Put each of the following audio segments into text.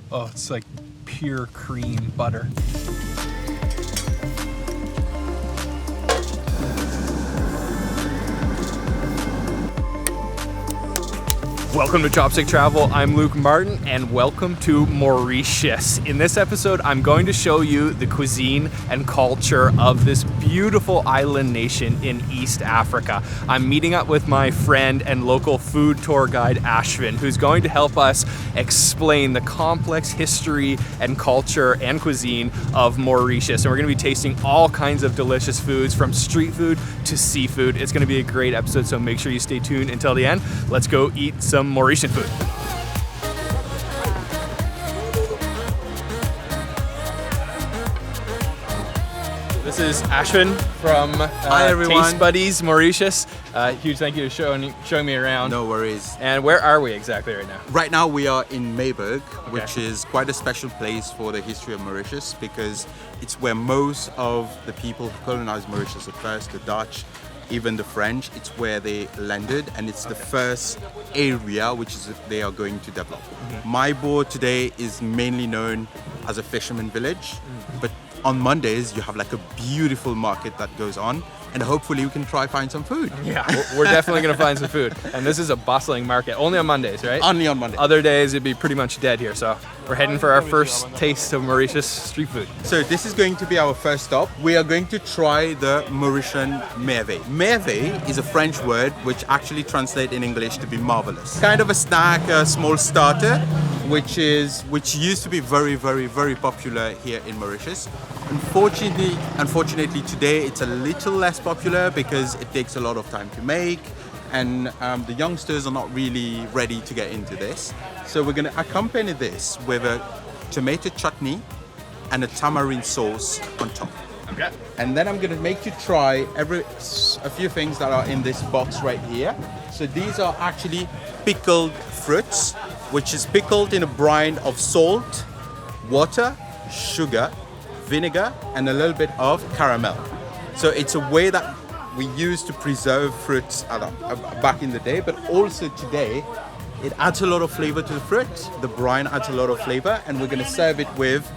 Oh, it's like pure cream butter. Welcome to Chopstick Travel. I'm Luke Martin and welcome to Mauritius. In this episode, I'm going to show you the cuisine and culture of this beautiful island nation in East Africa. I'm meeting up with my friend and local food tour guide, Ashvin, who's going to help us explain the complex history and culture and cuisine of Mauritius. And we're going to be tasting all kinds of delicious foods, from street food to seafood. It's going to be a great episode, so make sure you stay tuned until the end. Let's go eat some Mauritian food. This is Ashwin from Hi, everyone. Taste Buddies Mauritius. Huge thank you for showing me around. No worries. And where are we exactly right now? Right now we are in Mayberg, which is quite a special place for the history of Mauritius because it's where most of the people who colonized Mauritius at first, the Dutch, even the French, it's where they landed, and it's the first area which is they are going to develop. Mahebourg today is mainly known as a fisherman village, but on Mondays you have like a beautiful market that goes on, and hopefully we can find some food. Yeah, we're definitely gonna find some food. And this is a bustling market, only on Mondays, right? Only on Mondays. Other days it'd be pretty much dead here, so we're heading for our first taste of Mauritius street food. So this is going to be our first stop. We are going to try the Mauritian merveille. Merveille is a French word which actually translates in English to be marvelous. Kind of a snack, a small starter, which used to be very, very, very popular here in Mauritius. Unfortunately today it's a little less popular because it takes a lot of time to make, and the youngsters are not really ready to get into this. So we're going to accompany this with a tomato chutney and a tamarind sauce on top. Okay. And then I'm going to make you try a few things that are in this box right here. So these are actually pickled fruits, which is pickled in a brine of salt, water, sugar, vinegar, and a little bit of caramel. So it's a way that we used to preserve fruits back in the day, but also today it adds a lot of flavor to the fruit. The brine adds a lot of flavor, and we're going to serve it with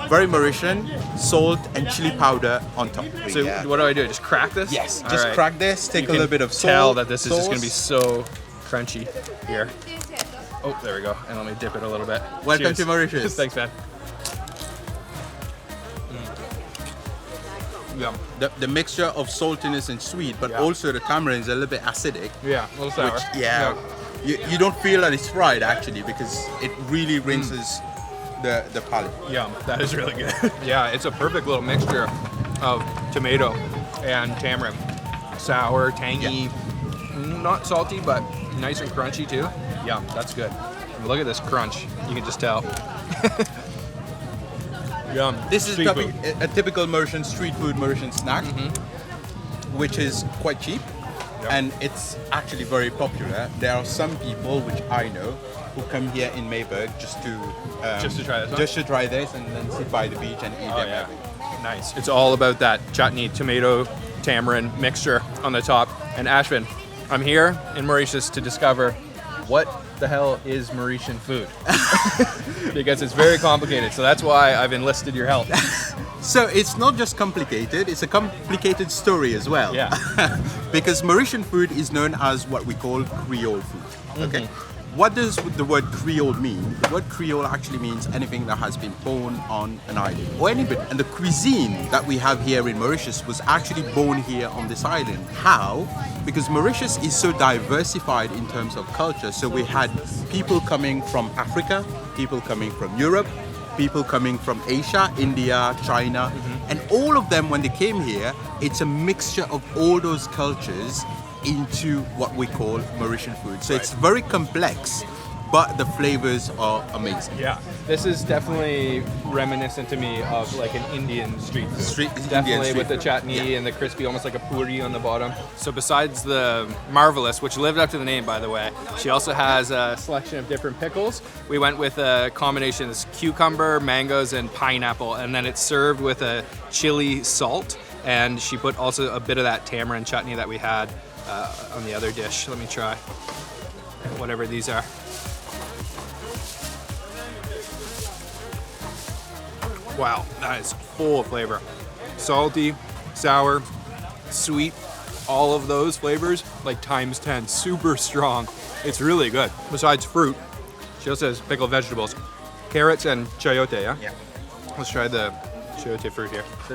very Mauritian salt and chili powder on top. So what do I do? Just crack this? Yes, All just right. crack this, take a little bit of salt. Tell that this is just going to be so crunchy here. Oh, there we go. And let me dip it a little bit. Welcome Cheers. to Mauritius. Thanks, man. Yum. The mixture of saltiness and sweet, but also the tamarind is a little bit acidic. Yeah, a little sour. Which, you don't feel that it's fried actually, because it really rinses the palate. Yum, that is really good. Yeah, it's a perfect little mixture of tomato and tamarind. Sour, tangy, not salty, but nice and crunchy too. Yum, that's good. Look at this crunch, you can just tell. Yum. This is a typical Mauritian street food, Mauritian snack, which is quite cheap, and it's actually very popular. There are some people, which I know, who come here in Mayberg just to try this one? just to try this, and then sit by the beach and eat their merveille. Nice. It's all about that chutney, tomato, tamarind mixture on the top. And Ashvin, I'm here in Mauritius to discover what the hell is Mauritian food, because it's very complicated. So that's why I've enlisted your help. So it's not just complicated, it's a complicated story as well. Yeah. Because Mauritian food is known as what we call Creole food. Okay. What does the word Creole mean? The word Creole actually means anything that has been born on an island, or anybody. And the cuisine that we have here in Mauritius was actually born here on this island. How? Because Mauritius is so diversified in terms of culture. So we had people coming from Africa, people coming from Europe, people coming from Asia, India, China, and all of them, when they came here, it's a mixture of all those cultures into what we call Mauritian food. So it's very complex, but the flavors are amazing. Yeah, this is definitely reminiscent to me of like an Indian street food. Definitely with the chutney and the crispy, almost like a puri on the bottom. So besides the marvelous, which lived up to the name, by the way, she also has a selection of different pickles. We went with a combination of cucumber, mangoes, and pineapple, and then it's served with a chili salt. And she put also a bit of that tamarind chutney that we had on the other dish. Let me try whatever these are. Wow, that is full of flavor. Salty, sour, sweet, all of those flavors, like times 10, super strong. It's really good. Besides fruit, she also has pickled vegetables, carrots and chayote, yeah? Yeah. Let's try the chayote fruit here. So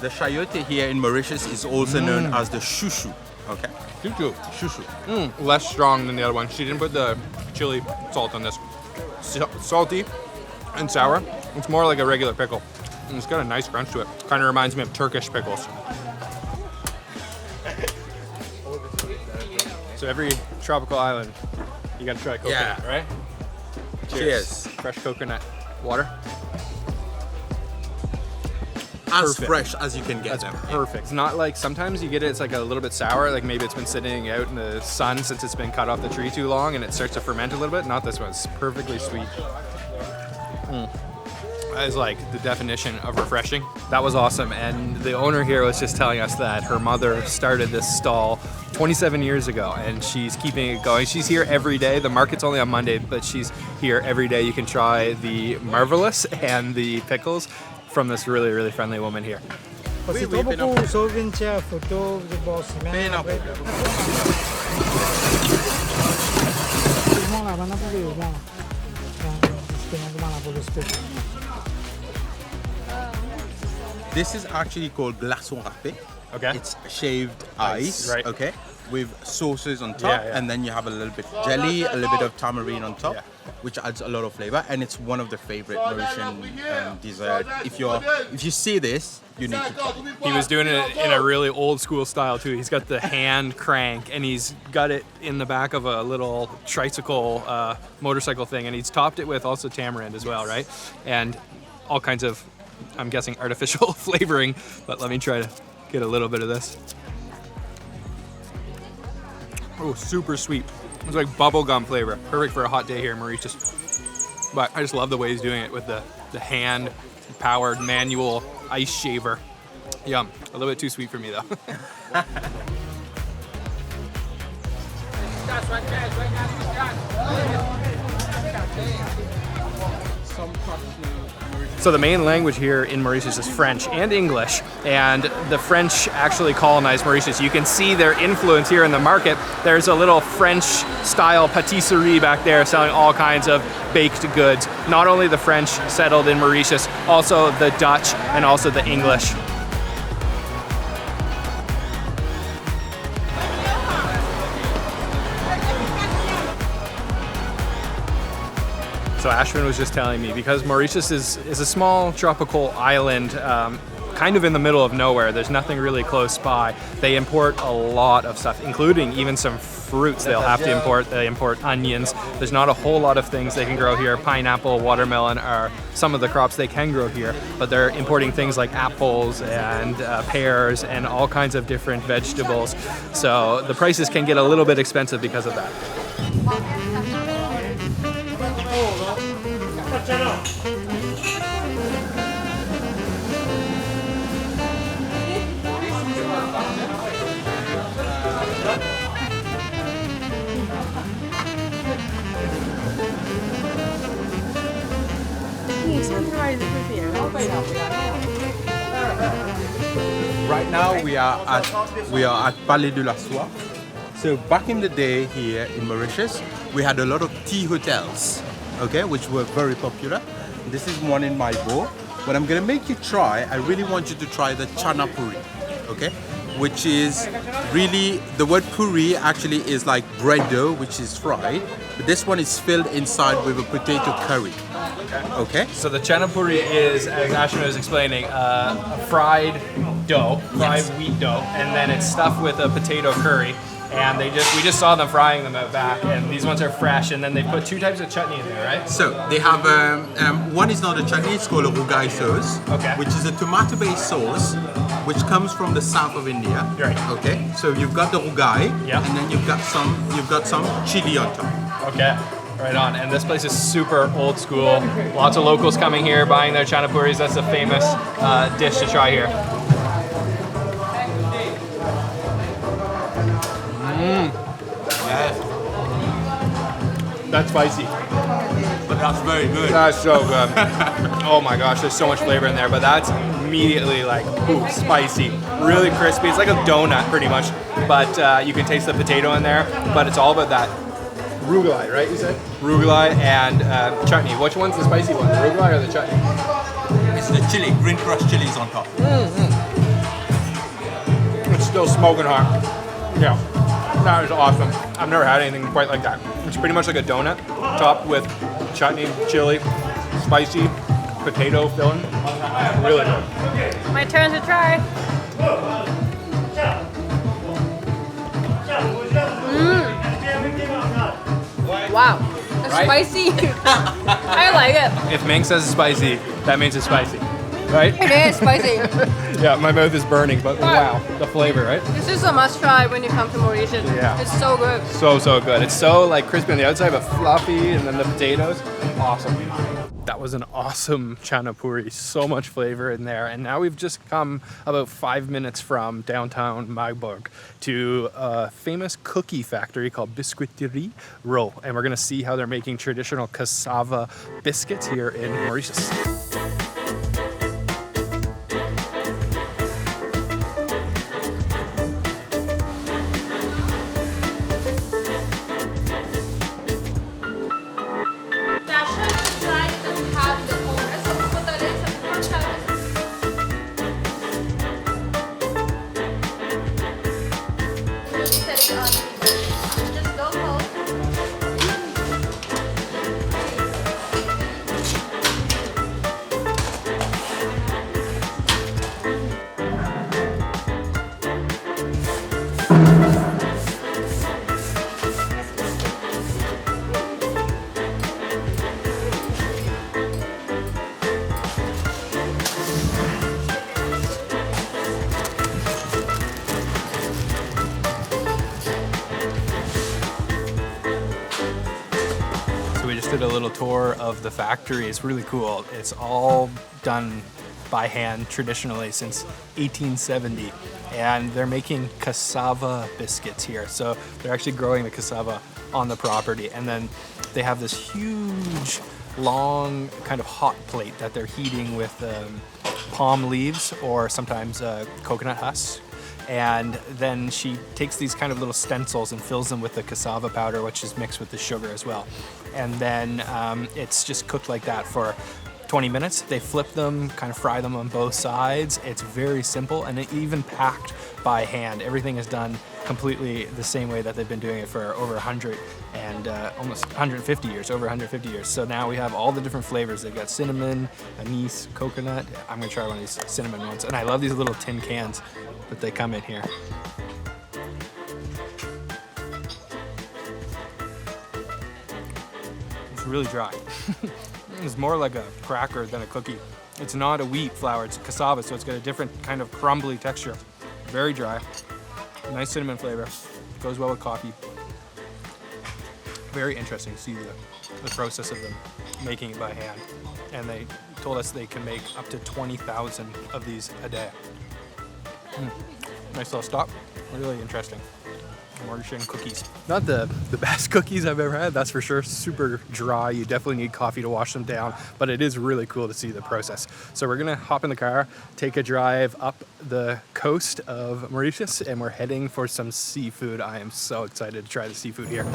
the chayote here in Mauritius is also known as the chouchou. Okay. Chouchou. Less strong than the other one. She didn't put the chili salt on this. Salty and sour. It's more like a regular pickle. And it's got a nice crunch to it. Kind of reminds me of Turkish pickles. So every tropical island, you gotta try coconut, right? Cheers. Fresh coconut water. As Perfect. fresh as you can get That's them. perfect. It's not like sometimes you get it, it's like a little bit sour, like maybe it's been sitting out in the sun since it's been cut off the tree too long and it starts to ferment a little bit. Not this one, it's perfectly sweet. That is like the definition of refreshing. That was awesome. And the owner here was just telling us that her mother started this stall 27 years ago and she's keeping it going. She's here every day. The market's only on Monday, but she's here every day. You can try the marvelous and the pickles from this really, really friendly woman here. Oui, Trop oui, beaucoup souvenir, photos de boss. Pénapple. This is actually called glaçon râpé. Okay. It's shaved ice, right. okay, with sauces on top, Yeah. and then you have a little bit jelly, a little bit of tamarind on top, Yeah. which adds a lot of flavor, and it's one of the favorite Mauritian dessert. If you see this, you need to try it. He was doing it in a really old school style too. He's got the hand crank and he's got it in the back of a little tricycle motorcycle thing, and he's topped it with also tamarind as well, right? And all kinds of, I'm guessing, artificial flavoring, but let me try to get a little bit of this. Oh, super sweet. It's like bubblegum flavor. Perfect for a hot day here in Mauritius. But I just love the way he's doing it with the hand-powered manual ice shaver. Yum. A little bit too sweet for me though. So the main language here in Mauritius is French and English, and the French actually colonized Mauritius. You can see their influence here in the market. There's a little French-style patisserie back there selling all kinds of baked goods. Not only the French settled in Mauritius, also the Dutch and also the English. So Ashwin was just telling me, because Mauritius is a small tropical island, kind of in the middle of nowhere, there's nothing really close by, they import a lot of stuff, including even some fruits they'll have to import. They import onions. There's not a whole lot of things they can grow here. Pineapple, watermelon are some of the crops they can grow here, but they're importing things like apples and pears and all kinds of different vegetables. So the prices can get a little bit expensive because of that. Right now we are at Palais de la Soie. So back in the day here in Mauritius, we had a lot of tea hotels, okay, which were very popular. This is one in Mayberg. But I'm gonna make you try, I really want you to try the Chana Puri, okay? Which is really, the word puri actually is like bread dough, which is fried. But this one is filled inside with a potato curry, okay? So the Chana Puri is, as Ashwin was explaining, a fried dough, fried wheat dough, and then it's stuffed with a potato curry. And we just saw them frying them out back, and these ones are fresh. And then they put two types of chutney in there, right? So they have one is not a chutney; it's called a rugai sauce, Okay. which is a tomato-based sauce, which comes from the south of India. Right. Okay. So you've got the rugai, Yeah. and then you've got some chili on top. Okay, right on. And this place is super old school. Lots of locals coming here, buying their Chana Puris. That's a famous dish to try here. Yes. That's spicy. But That's very good. That's so good. Oh my gosh, there's so much flavor in there, but that's immediately like, ooh, spicy, really crispy. It's like a donut pretty much, but you can taste the potato in there, but it's all about that arugula, right, you said? Arugula and chutney. Which one's the spicy one, the arugula or the chutney? It's the chili, green crushed chilies on top. It's still smoking hot. Yeah, that is awesome. I've never had anything quite like that. It's pretty much like a donut, topped with chutney, chili, spicy, potato filling. Really good. My turn to try. Wow, it's Right? spicy. I like it. If Mink says it's spicy, that means it's spicy, right? It is spicy. Yeah, my mouth is burning, but wow, the flavor, right? This is a must try when you come to Mauritius. Yeah. It's so good. So good. It's so like crispy on the outside, but fluffy, and then the potatoes, awesome. That was an awesome Chana Puri. So much flavor in there. And now we've just come about 5 minutes from downtown Mayberg to a famous cookie factory called Biscuiterie Row. And we're gonna see how they're making traditional cassava biscuits here in Mauritius. Did a little tour of the factory. It's really cool. It's all done by hand traditionally since 1870, and they're making cassava biscuits here. So they're actually growing the cassava on the property, and then they have this huge long kind of hot plate that they're heating with palm leaves or sometimes coconut husks. And then she takes these kind of little stencils and fills them with the cassava powder, which is mixed with the sugar as well. And then it's just cooked like that for 20 minutes. They flip them, kind of fry them on both sides. It's very simple, and even packed by hand. Everything is done completely the same way that they've been doing it for over 100 and almost 150 years, over 150 years. So now we have all the different flavors. They've got cinnamon, anise, coconut. I'm gonna try one of these cinnamon ones. And I love these little tin cans that they come in here. It's really dry. It's more like a cracker than a cookie. It's not a wheat flour, it's cassava, so it's got a different kind of crumbly texture. Very dry. Nice cinnamon flavor. Goes well with coffee. Very interesting to see the process of them making it by hand. And they told us they can make up to 20,000 of these a day. Nice little stop. Really interesting. Mauritian cookies. Not the best cookies I've ever had, that's for sure. Super dry. You definitely need coffee to wash them down, but it is really cool to see the process. So we're gonna hop in the car, take a drive up the coast of Mauritius, and we're heading for some seafood. I am so excited to try the seafood here.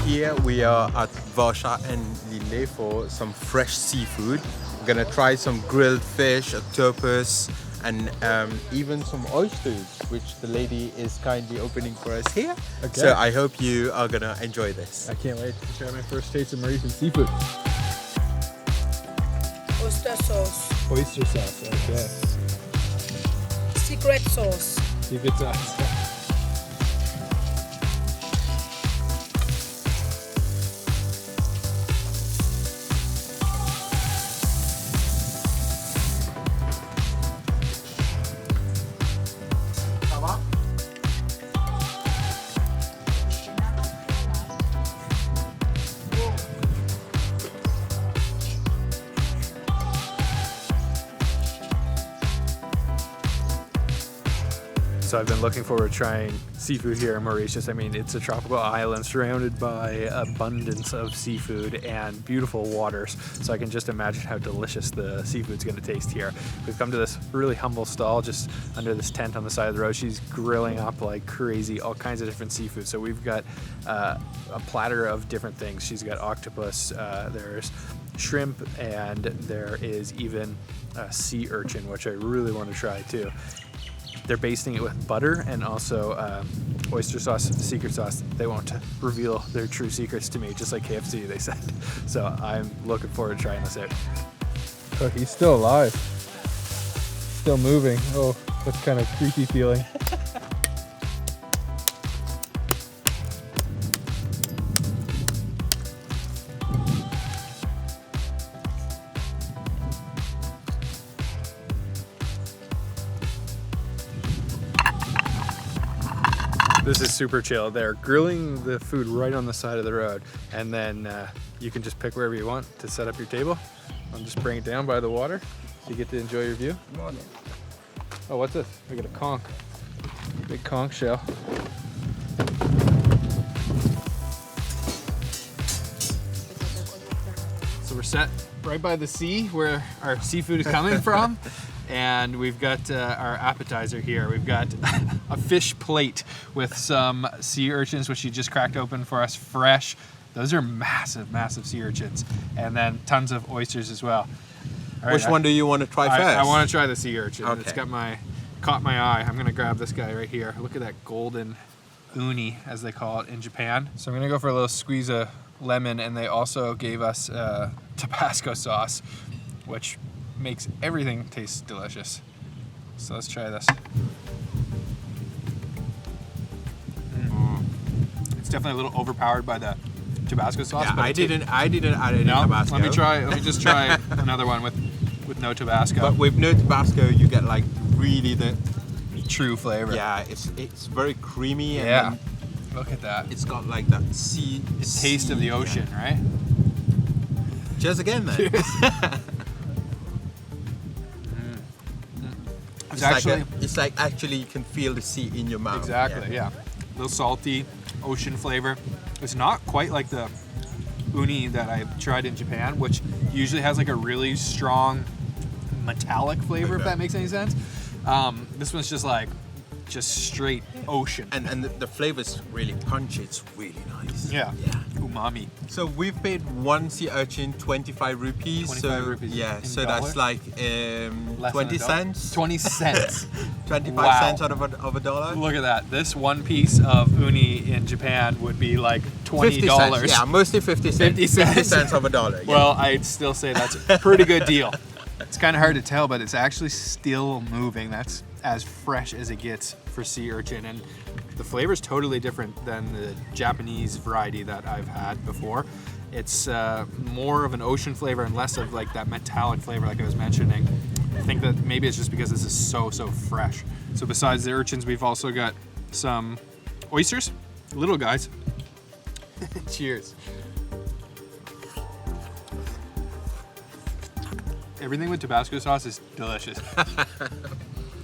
Here we are at Varsha and Lille for some fresh seafood. We're gonna try some grilled fish, octopus, and even some oysters, which the lady is kindly opening for us here. Okay. So I hope you are gonna enjoy this. I can't wait to try my first taste of Mauritian seafood. Oyster sauce, Oyster sauce, okay. secret sauce. Secret sauce. So I've been looking forward to trying seafood here in Mauritius. I mean, it's a tropical island surrounded by abundance of seafood and beautiful waters. So I can just imagine how delicious the seafood's gonna taste here. We've come to this really humble stall just under this tent on the side of the road. She's grilling up like crazy, all kinds of different seafood. So we've got a platter of different things. She's got octopus, there's shrimp, and there is even a sea urchin, which I really want to try too. They're basting it with butter and also oyster sauce, secret sauce. They won't reveal their true secrets to me, just like KFC, they said. So I'm looking forward to trying this out. Oh, he's still alive. Still moving. Oh, that's kind of creepy feeling. This is super chill. They're grilling the food right on the side of the road, and then you can just pick wherever you want to set up your table. I'm just bring it down by the water so you get to enjoy your view. Oh, what's this? We got a conch. Big conch shell. So we're set right by the sea where our seafood is coming from. And we've got our appetizer here. We've got a fish plate with some sea urchins, which she just cracked open for us fresh. Those are massive, massive sea urchins. And then tons of oysters as well. All right, Which one do you want to try first? I want to try the sea urchin. Okay. It's got caught my eye. I'm gonna grab this guy right here. Look at that golden uni, as they call it in Japan. So I'm gonna go for a little squeeze of lemon, and they also gave us Tabasco sauce, which makes everything taste delicious. So let's try this. It's definitely a little overpowered by the Tabasco sauce. Yeah, but I didn't add any Tabasco. Let me just try another one with no Tabasco. But with no Tabasco, you get like really the true flavor. Yeah, it's very creamy. And Yeah. then Look at that. it's got like that sea Taste of the ocean, right? Cheers again, then. It's like actually you can feel the sea in your mouth. Exactly, yeah. A little salty, ocean flavor. It's not quite like the uni that I tried in Japan, which usually has like a really strong metallic flavor, if that makes any sense. This one's just straight ocean. And the flavor's really punchy. It's really nice. Yeah. Umami. So we've paid one sea urchin 25 rupees. 25 rupees. Yeah, in so dollar? that's like Less 20 than a dollar? cents. 20 cents. 25 Wow. cents out of a dollar. Look at that. This one piece of uni in Japan would be like $20. 50 cents. Yeah, mostly 50 cents. 50 cents. 50 cents of a dollar. Yeah. Well, I'd still say that's a pretty good deal. It's kind of hard to tell, but it's actually still moving. That's as fresh as it gets for sea urchin, and the flavor is totally different than the Japanese variety that I've had before. It's more of an ocean flavor and less of like that metallic flavor like I was mentioning. I think that maybe it's just because this is so fresh. So besides the urchins, we've also got some oysters, little guys. Cheers. Everything with Tabasco sauce is delicious.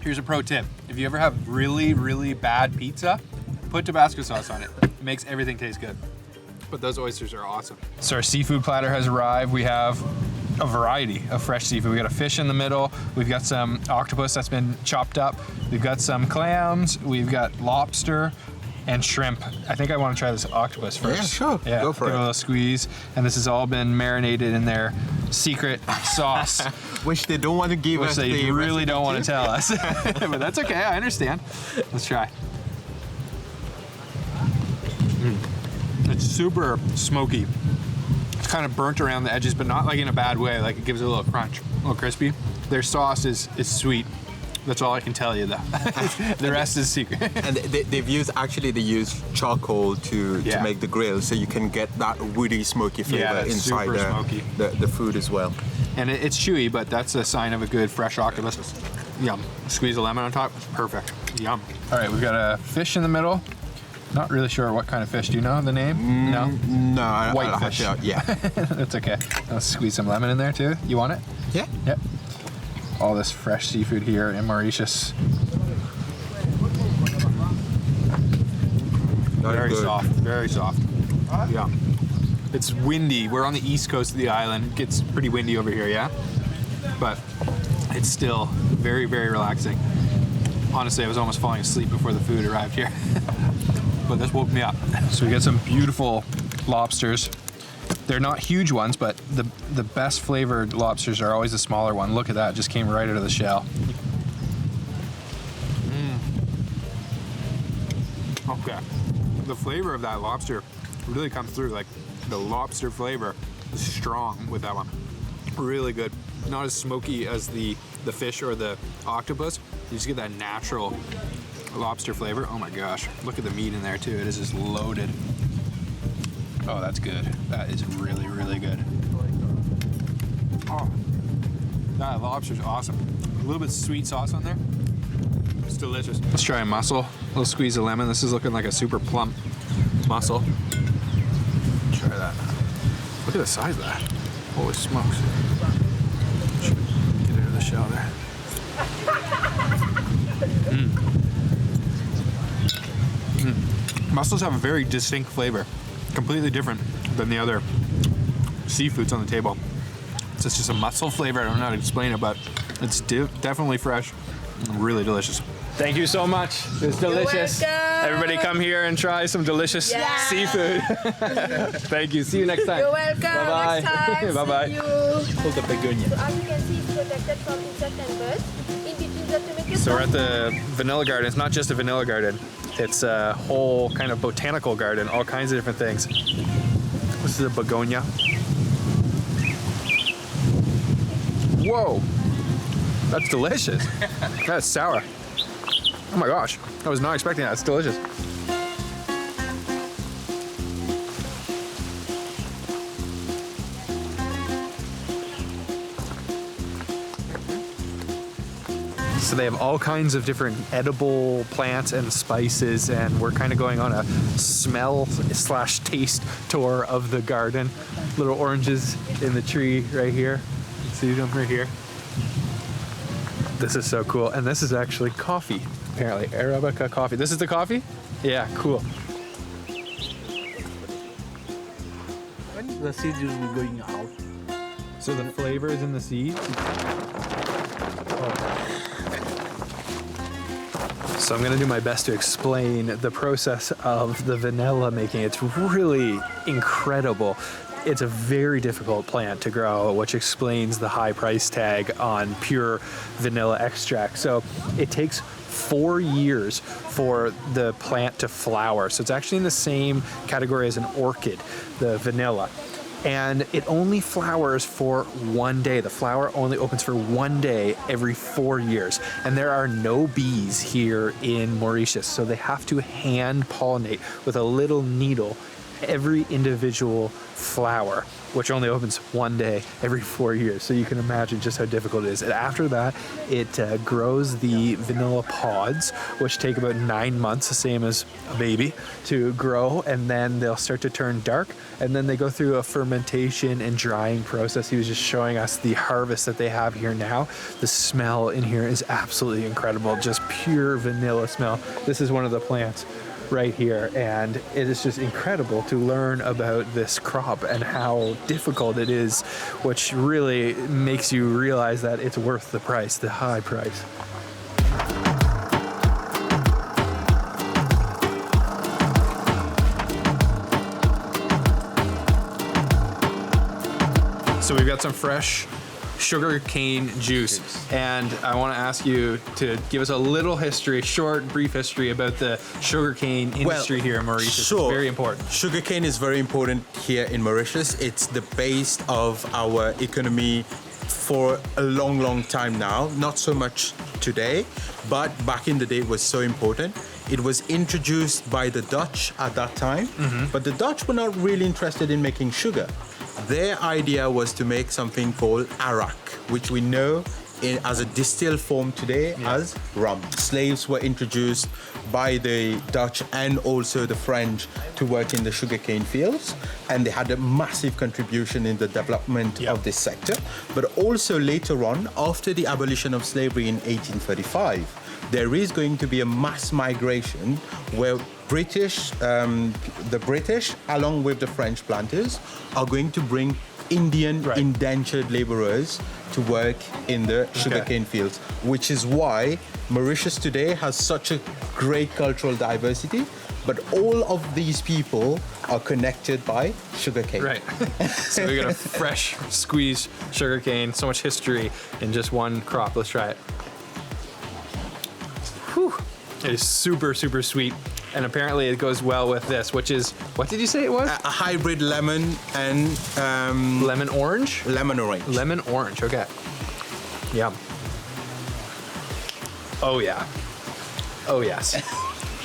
Here's a pro tip. If you ever have really bad pizza, put Tabasco sauce on it. It makes everything taste good. But those oysters are awesome. So our seafood platter has arrived. We have a variety of fresh seafood. We got a fish in the middle. We've got some octopus that's been chopped up. We've got some clams. We've got lobster and shrimp. I think I want to try this octopus first. Yeah, sure. Yeah, Go for give it. a little squeeze. And this has all been marinated in their secret sauce, Which they don't want to give which us. they the really recipe don't want to. to tell us. But that's okay, I understand. Let's try. It's super smoky. It's kind of burnt around the edges, but not like in a bad way. Like it gives it a little crunch, a little crispy. Their sauce is sweet. That's all I can tell you, though. The rest is secret. And they use charcoal to make the grill, so you can get that woody, smoky flavor it's inside super smoky. the food as well. And it's chewy, but that's a sign of a good fresh octopus. Yum. Squeeze a lemon on top. Perfect. Yum. All right, we've got a fish in the middle. Not really sure what kind of fish. Do you know the name? No? No, White I'll fish. have to- yeah. That's okay. I'll squeeze some lemon in there, too. You want it? Yeah. Yep. All this fresh seafood here in Mauritius. Very good. soft, very soft. Yeah. It's windy. We're on the east coast of the island. It gets pretty windy over here, yeah? But it's still very, very relaxing. Honestly, I was almost falling asleep before the food arrived here. But this woke me up. So we got some beautiful lobsters. They're not huge ones, but the best flavored lobsters are always the smaller one. Look at that, it just came right out of the shell. Okay, the flavor of that lobster really comes through. Like the lobster flavor is strong with that one. Really good. Not as smoky as the fish or the octopus. You just get that natural lobster flavor. Oh my gosh, look at the meat in there too. It is just loaded. Oh, that's good. That is really, really good. Oh, that lobster's awesome. A little bit of sweet sauce on there. It's delicious. Let's try a mussel. A little squeeze of lemon. This is looking like a super plump mussel. Try that. Look at the size of that. Holy smokes. Get out of the shell there. Mussels have a very distinct flavor. Completely different than the other seafoods on the table. It's just a mussel flavor. I don't know how to explain it, but it's definitely fresh and really delicious. Thank you so much. It's delicious. Everybody come here and try some delicious seafood. Thank you. See you next time. You're welcome. Bye-bye. Next time. Bye-bye. See you. Hold the begonia. So as you can see, it's protected from insect and birds. In between the tomato So we're at the vanilla garden. It's not just a vanilla garden. It's a whole kind of botanical garden, all kinds of different things. This is a begonia. Whoa, that's delicious. That's sour. Oh my gosh, I was not expecting that. It's delicious. So they have all kinds of different edible plants and spices, and we're kind of going on a smell/taste tour of the garden. Little oranges in the tree right here. You see them right here. This is so cool. And this is actually coffee, apparently. Arabica coffee. This is the coffee? Yeah, cool. The seeds will be going out. So the flavor is in the seeds? So I'm gonna do my best to explain the process of the vanilla making. It's really incredible. It's a very difficult plant to grow, which explains the high price tag on pure vanilla extract. So it takes 4 years for the plant to flower. So it's actually in the same category as an orchid, the vanilla. And it only flowers for 1 day. The flower only opens for 1 day every 4 years. And there are no bees here in Mauritius, so they have to hand pollinate with a little needle every individual flower, which only opens 1 day every 4 years. So you can imagine just how difficult it is. And after that, it grows the vanilla pods, which take about 9 months, the same as a baby, to grow. And then they'll start to turn dark. And then they go through a fermentation and drying process. He was just showing us the harvest that they have here now. The smell in here is absolutely incredible. Just pure vanilla smell. This is one of the plants right here, and it is just incredible to learn about this crop and how difficult it is, which really makes you realize that it's worth the price, the high price. So we've got some fresh sugar cane juice, and I want to ask you to give us a little history, short, brief history about the sugarcane industry here in Mauritius. Sure. It's very important. Sugarcane is very important here in Mauritius. It's the base of our economy for a long, long time now. Not so much today, but back in the day it was so important. It was introduced by the Dutch at that time, but the Dutch were not really interested in making sugar. Their idea was to make something called arak, which we know as a distilled form today as rum. Slaves were introduced by the Dutch and also the French to work in the sugarcane fields, and they had a massive contribution in the development of this sector. But also later on, after the abolition of slavery in 1835, there is going to be a mass migration where the British, along with the French planters, are going to bring Indian indentured laborers to work in the sugarcane fields, which is why Mauritius today has such a great cultural diversity. But all of these people are connected by sugarcane. Right. So we got a fresh squeezed sugarcane. So much history in just one crop. Let's try it. Whew. It is super, super sweet. And apparently it goes well with this, which is, what did you say it was? A hybrid lemon and Lemon orange? lemon orange. Lemon orange, okay. Yum. Oh yeah. Oh yes.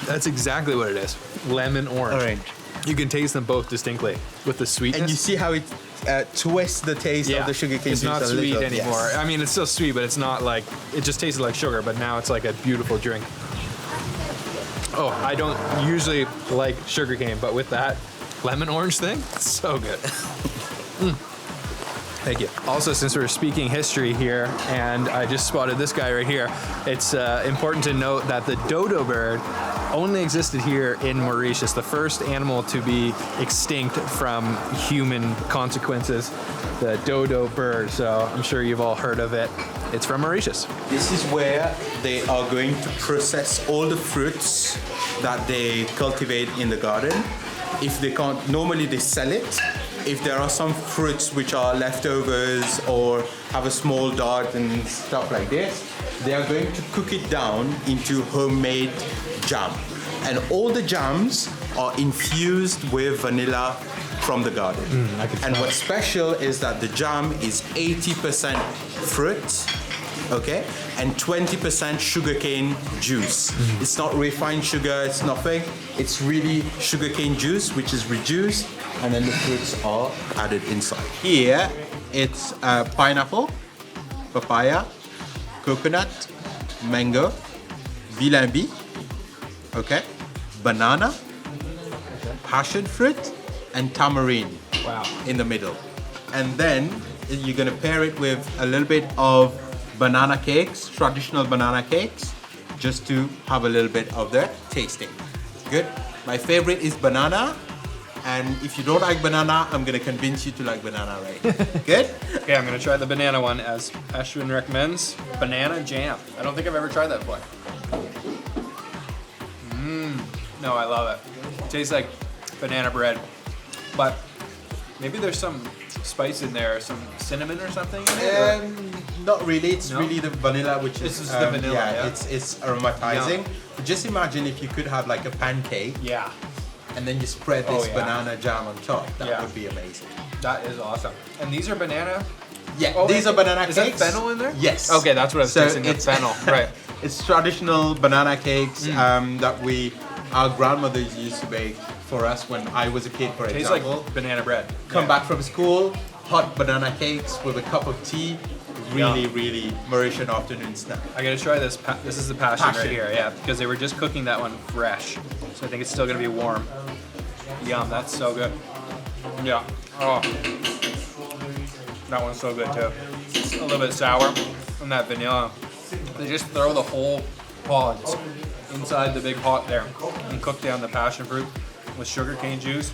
That's exactly what it is. Lemon orange. Orange. You can taste them both distinctly with the sweetness. And you see how it twists the taste of the sugarcane it's juice not a sweet little. anymore. Yes. I mean, it's still sweet, but it's not like, it just tasted like sugar, but now it's like a beautiful drink. Oh, I don't usually like sugarcane, but with that lemon orange thing, it's so good. Thank you. Also, since we're speaking history here, and I just spotted this guy right here, it's important to note that the dodo bird only existed here in Mauritius, the first animal to be extinct from human consequences, the dodo bird. So I'm sure you've all heard of it. It's from Mauritius. This is where they are going to process all the fruits that they cultivate in the garden. If they can't, normally they sell it. If there are some fruits which are leftovers or have a small dot and stuff like this, they are going to cook it down into homemade jam. And all the jams are infused with vanilla from the garden. And what's special is that the jam is 80% fruit, okay, and 20% sugarcane juice. It's not refined sugar, it's nothing. It's really sugarcane juice, which is reduced, and then the fruits are added inside. Here, it's pineapple, papaya, coconut, mango, bilambi, okay, banana, passion fruit, and tamarind in the middle. And then you're gonna pair it with a little bit of banana cakes, traditional banana cakes, just to have a little bit of the tasting. Good. My favorite is banana, and if you don't like banana, I'm gonna convince you to like banana, right? Good? Okay, I'm gonna try the banana one as Ashwin recommends. Banana jam. I don't think I've ever tried that before. No, I love it. It tastes like banana bread, but maybe there's some spice in there, some cinnamon or something in it? Not really. It's No? really the vanilla, which This is is the vanilla, yeah? It's aromatizing. But just imagine if you could have like a pancake, Yeah, and then you spread Oh, this yeah. banana jam on top. That Yeah. would be amazing. that is awesome. And these are banana? Yeah, Oh, these are banana is cakes. that fennel in there? Yes. Okay, that's what I was tasting, the it's fennel, right. It's traditional banana cakes that our grandmothers used to bake for us when I was a kid, for Tastes example. like banana bread. Come back from school, hot banana cakes with a cup of tea. Really, really Mauritian afternoon snack. I gotta try this. This is the passion right Passion. here, yeah, because they were just cooking that one fresh. So I think it's still gonna be warm. Yum, that's so good. Yeah. Oh. That one's so good too. It's a little bit sour and that vanilla. They just throw the whole pods inside the big pot there and cook down the passion fruit with sugarcane juice.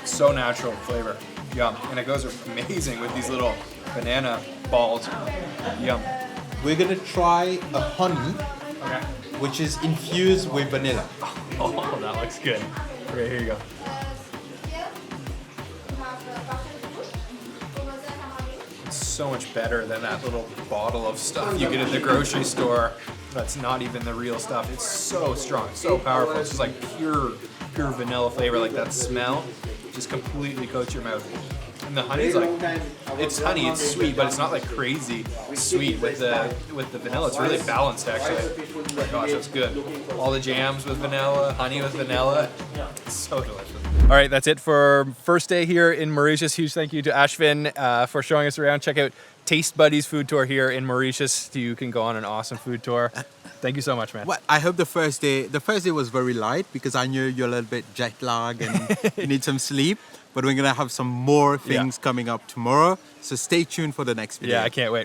So natural flavor. Yum. And it goes amazing with these little banana balls. Yum. We're gonna try a honey, Okay. which is infused with vanilla. Oh, that looks good. Okay, here you go. It's so much better than that little bottle of stuff you get at the grocery store. That's not even the real stuff. It's so strong, so powerful. It's just like pure vanilla flavor. Like that smell just completely coats your mouth. And the honey's like, it's honey, it's sweet, but it's not like crazy sweet with the vanilla. It's really balanced actually. Oh my gosh, that's good. All the jams with vanilla, honey with vanilla. It's so delicious. All right, that's it for first day here in Mauritius. Huge thank you to Ashvin for showing us around. Check out Taste Buddies food tour here in Mauritius. You can go on an awesome food tour. Thank you so much, man. Well, I hope the first day was very light because I knew you're a little bit jet lagged and you need some sleep. But we're gonna have some more things coming up tomorrow. So stay tuned for the next video. Yeah, I can't wait.